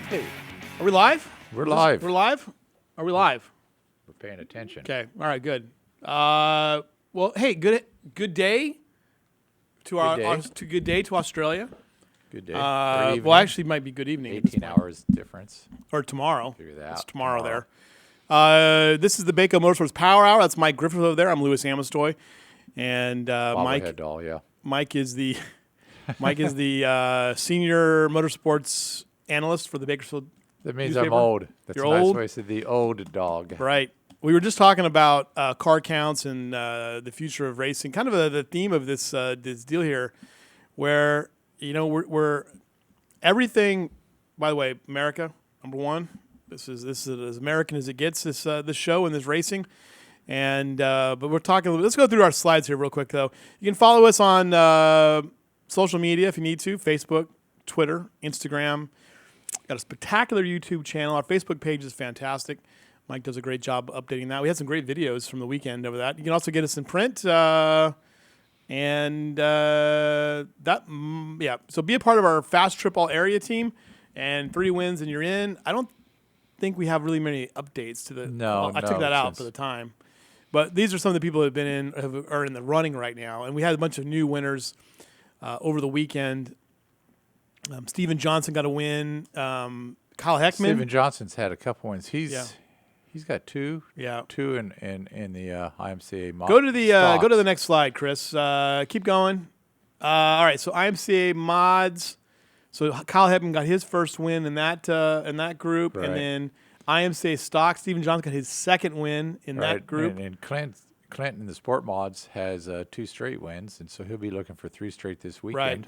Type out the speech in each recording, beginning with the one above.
Hey, are we live? We're live. We're live? Are we live? We're paying attention. Okay. All right, good. Well, hey, good day to good day to Australia. Good day. Well, actually, it might be good evening. 18 hours difference. Or tomorrow. Figure that It's out. tomorrow there. This is the Baco Motorsports Power Hour. That's Mike Griffith over there. I'm Louis Amestoy. And Bobblehead doll, yeah. Mike is the senior motorsports analyst for the Bakersfield That means newspaper. I'm old. That's You're a nice old? way to say the old dog. Right. We were just talking about car counts and the future of racing. Kind of the theme of this deal here, where we're everything. By the way, America number one. This is as American as it gets. This show and this racing, and but we're talking. Let's go through our slides here real quick though. You can follow us on social media if you need to: Facebook, Twitter, Instagram. Got a spectacular YouTube channel. Our Facebook page is fantastic. Mike does a great job updating that. We had some great videos from the weekend over that. You can also get us in print. So be a part of our Fast Trip All Area team, and 3 wins and you're in. I don't think we have really many updates to the. No, I took that out for the time. But these are some of the people that have been are in the running right now, and we had a bunch of new winners over the weekend. Steven Johnson got a win. Kyle Heckman. Steven Johnson's had a couple wins. He's got two. Yeah. Two in the IMCA mod. Go to the next slide, Chris. Keep going. All right, so IMCA mods. So Kyle Heckman got his first win in that group, Right. and then IMCA stock. Steven Johnson got his second win in that group. And Clinton in the sport mods has 2 straight wins, and so he'll be looking for 3 straight this weekend. Right.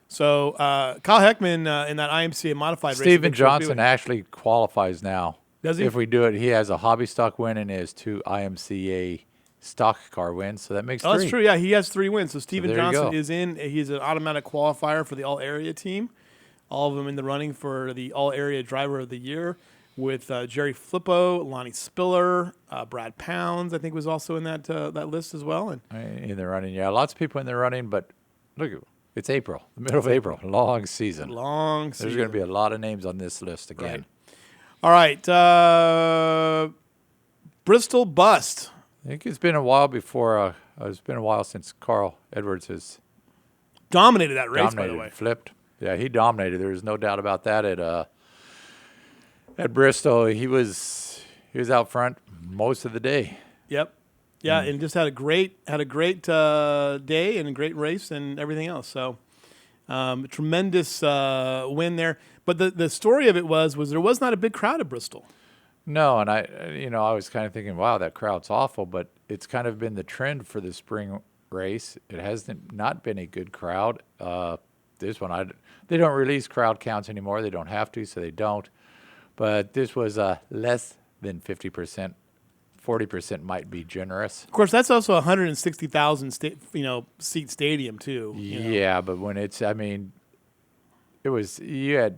So Kyle Heckman in that IMCA modified race. Steven Johnson actually qualifies now. Does he? If we do it, he has a hobby stock win and he has 2 IMCA stock car wins, so that makes 3. Oh, that's true. Yeah, he has 3 wins. So Steven there you Johnson go. is in. He's an automatic qualifier for the all-area team. All of them in the running for the all-area driver of the year with Jerry Flippo, Lonnie Spiller, Brad Pounds, I think was also in that list as well. And In the running, yeah. Lots of people in the running, but look, it's April, the middle of April. Long season. There's going to be a lot of names on this list again. Right. All right. Bristol bust. I think it's been a while before. It's been a while since Carl Edwards has Dominated that race, by the way. flipped. Yeah, he dominated. There was no doubt about that at Bristol. He was out front most of the day. Yep. Yeah, and just had a great day and a great race and everything else. So tremendous win there. But the story of it was there was not a big crowd at Bristol. No, and I was kind of thinking, wow, that crowd's awful, but it's kind of been the trend for the spring race. It hasn't not been a good crowd. This one, they don't release crowd counts anymore. They don't have to, so they don't. But this was less than 50%. 40% might be generous. Of course, that's also 160,000 seat stadium too. Yeah, but when it's, it was you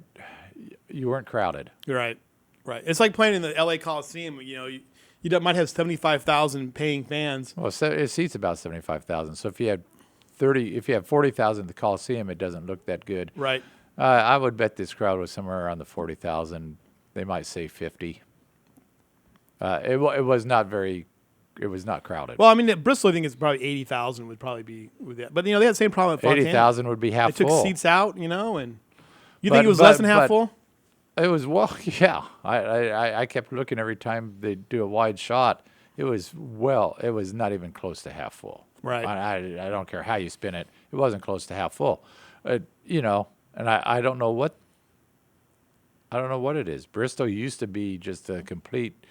weren't crowded. Right. It's like playing in the LA Coliseum. You might have 75,000 paying fans. Well, it seats about 75,000. So if you have 40,000 at the Coliseum, it doesn't look that good. Right. I would bet this crowd was somewhere around the 40,000. They might say 50. It was not crowded. Well, at Bristol, I think it's probably 80,000 would probably be with that. But they had the same problem at Fontana. 80,000 would be half full. They full. took seats out, and you think it was less than half full? It was, yeah. I kept looking every time they do a wide shot. It was not even close to half full. Right. I don't care how you spin it. It wasn't close to half full. And I don't know what it is. Bristol used to be just a complete.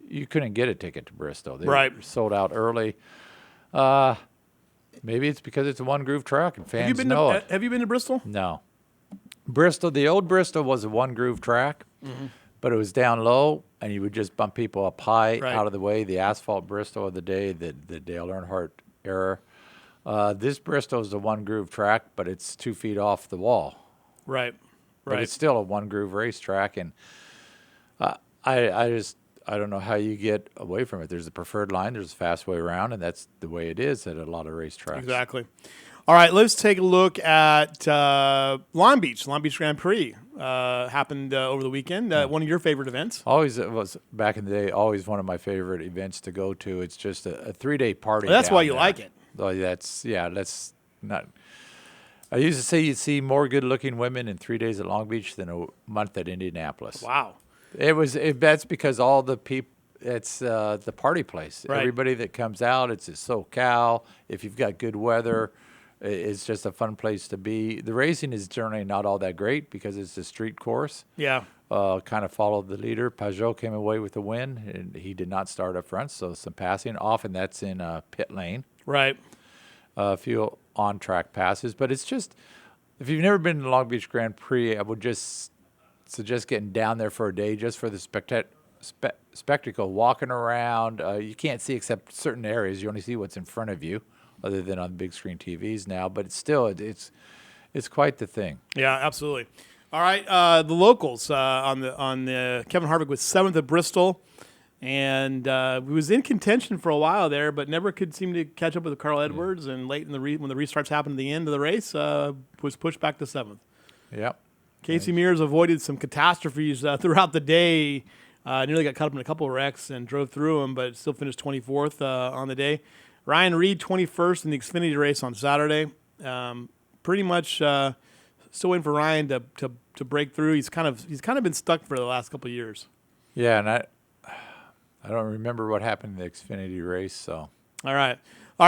You couldn't get a ticket to Bristol. They were sold out early. Maybe it's because it's a one groove track and fans know it. Have you been to Bristol? No. Bristol, the old Bristol was a one groove track, but it was down low, and you would just bump people up high out of the way. The asphalt Bristol of the day, the Dale Earnhardt era. This Bristol is a one groove track, but it's 2 feet off the wall. Right. But it's still a one groove racetrack, and I don't know how you get away from it. There's a preferred line, there's a fast way around, and that's the way it is at a lot of racetracks. Exactly. All right, let's take a look at Long Beach Grand Prix. Happened over the weekend. One of your favorite events. Always it was back in the day. Always one of my favorite events to go to. It's just a 3-day party. Well, that's down why you there. like it. Oh, that's not. I used to say you'd see more good-looking women in 3 days at Long Beach than a month at Indianapolis. Wow. That's because all the people. It's the party place. Right. Everybody that comes out, it's a SoCal. If you've got good weather, it's just a fun place to be. The racing is generally not all that great because it's a street course. Yeah. Kind of followed the leader. Pajot came away with the win, and he did not start up front, so some passing. Often that's in pit lane. Right. A few on-track passes. But it's just, if you've never been to the Long Beach Grand Prix, I would just suggest getting down there for a day just for the spectacle, walking around. You can't see except certain areas. You only see what's in front of you, other than on big screen TVs now. But it's still, it's quite the thing. Yeah, absolutely. All right, the locals on the Kevin Harvick was 7th at Bristol, and he was in contention for a while there, but never could seem to catch up with Carl Edwards. And late in when the restarts happened at the end of the race, was pushed back to 7th. Yep. Casey Mears avoided some catastrophes throughout the day. Nearly got caught up in a couple of wrecks and drove through them, but still finished 24th on the day. Ryan Reed, 21st in the Xfinity race on Saturday. Pretty much still waiting for Ryan to break through. He's kind of been stuck for the last couple of years. Yeah, and I don't remember what happened in the Xfinity race. So All right.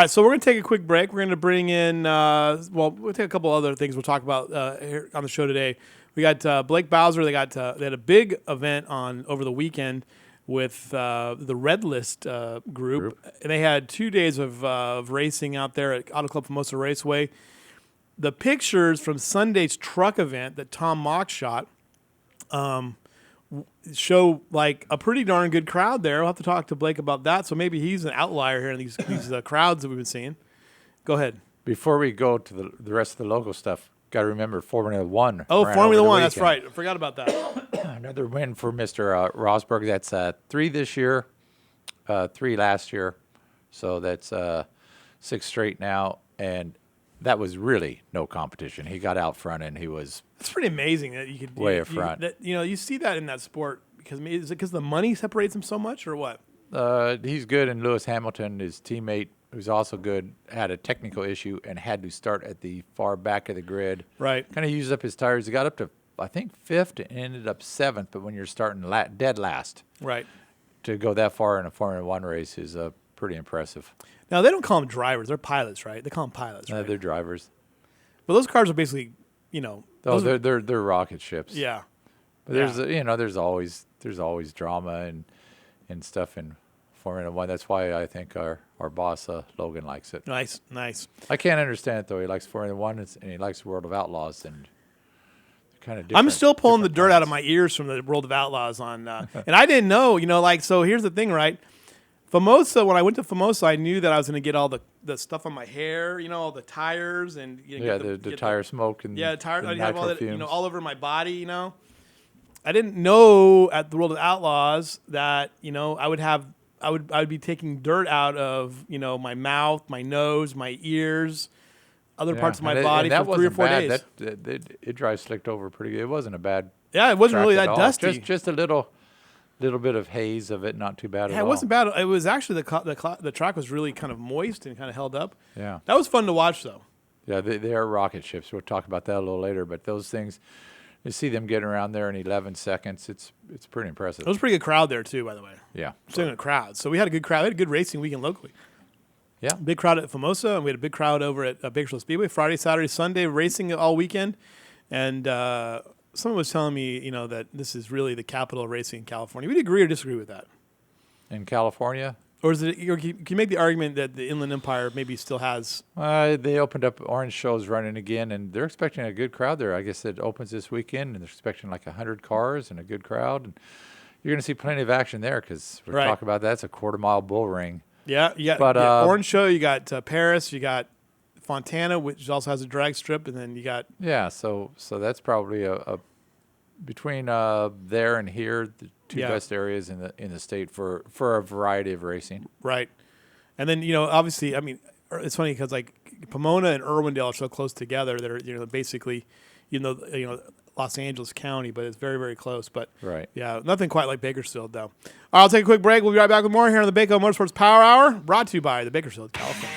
So we're going to take a quick break. We're going to bring in, we'll take a couple other things we'll talk about here on the show today. We got Blake Bowser. They had a big event over the weekend with the Red List group, and they had 2 days of racing out there at Auto Club Famosa Raceway. The pictures from Sunday's truck event that Tom Mock shot show like a pretty darn good crowd there. We'll have to talk to Blake about that. So maybe he's an outlier here in these crowds that we've been seeing. Go ahead. before we go to the rest of the local stuff, got to remember Formula One. Oh, ran Formula over the One. That's weekend. right. I forgot about that. Another win for Mr. Rosberg. That's 3 this year, 3 last year. So that's 6 straight now. And that was really no competition. He got out front and he was It's pretty amazing that you could way up front. You see that in that sport because is it because the money separates them so much or what? He's good, and Lewis Hamilton, his teammate, who's also good, had a technical issue and had to start at the far back of the grid. Right. Kind of used up his tires. He got up to, I think, 5th and ended up 7th. But when you're starting dead last, Right. to go that far in a Formula One race is pretty impressive. Now they don't call them drivers; they're pilots, right? They call them pilots, right? They're drivers. But those cars are basically, They're rocket ships. yeah. But there's always drama and stuff in Formula One. That's why I think our boss Logan likes it. Nice. I can't understand it though. He likes Formula One and he likes World of Outlaws, and they're kind of different. I'm still pulling the different dirt out kinds. of my ears from the World of Outlaws on, and I didn't know, so here's the thing, right? Famosa, when I went to Famosa, I knew that I was going to get all the stuff on my hair, all the tires and the tire smoke and tire. I the have all that, fumes. all over my body, I didn't know at the World of Outlaws that I would be taking dirt out of my mouth, my nose, my ears, other parts of my body for 3 or 4 days. It dry slicked over pretty good. It wasn't a bad. Yeah, it wasn't track really at that all. dusty. Just a little bit of haze of it, not too bad at all. Yeah, it wasn't bad. It was actually the track was really kind of moist and kind of held up. Yeah. That was fun to watch, though. Yeah, they are rocket ships. We'll talk about that a little later. But those things, you see them getting around there in 11 seconds. It's pretty impressive. It was a pretty good crowd there too, by the way. Yeah. Sitting in a crowd. So we had a good crowd. We had a good racing weekend locally. Yeah. Big crowd at Famosa, and we had a big crowd over at Bakersfield Speedway. Friday, Saturday, Sunday, racing all weekend. And someone was telling me, that this is really the capital of racing in California. Would you agree or disagree with that? In California, Or is it? Or can you make the argument that the Inland Empire maybe still has? they opened up Orange Show's running again, and they're expecting a good crowd there. I guess it opens this weekend, and they're expecting like 100 cars and a good crowd. And you're going to see plenty of action there because we're talking about that's a quarter-mile bull ring. Yeah. But, Orange Show. You got Paris. You got Fontana, which also has a drag strip, and then you got So that's probably a between there and here, the two best areas in the state for a variety of racing. right. And then obviously, I mean, it's funny because like Pomona and Irwindale are so close together that are basically, Los Angeles County, but it's very, very close. But Right. yeah, nothing quite like Bakersfield, though. All right, I'll take a quick break. We'll be right back with more here on the Baco Motorsports Power Hour, brought to you by the Bakersfield, California.